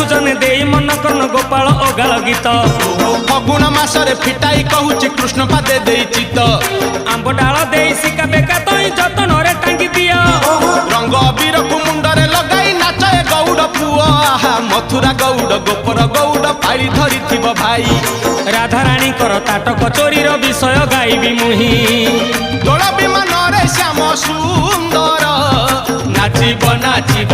ଜନେ ଦେଇ ମନ କର୍ଣ୍ଣ ଗୋପାଳ ଅଗାଳ ଗୀତ ଫଗୁଣ ମାସରେ ଫିଟାଇ କହୁଛି କୃଷ୍ଣ ପାଦେ ଦେଇ ଚିତ ଆମ୍ବ ଡାଳ ଦେଇ ଶିକା ବେକା ତଇ ଯତନରେ ଟାଙ୍ଗି ଦିଅ ରଙ୍ଗ ଅବିରକୁ ମୁଣ୍ଡରେ ଲଗାଇ ନାଚେ ଗୌଡ଼ ପୁଅ ଆହା ମଥୁରା ଗୌଡ଼ ଗୋପର ଗୌଡ଼ ପାଳି ଧରିଥିବ ଭାଇ ରାଧାରାଣୀଙ୍କର ତାଟକ ଚୋରୀର ବିଷୟ ଗାଇବି ମୁହିଁ ଦୋଳ ବିମାନରେ ଶ୍ୟାମ ସୁନ୍ଦର ନାଚିବ ନାଚିବ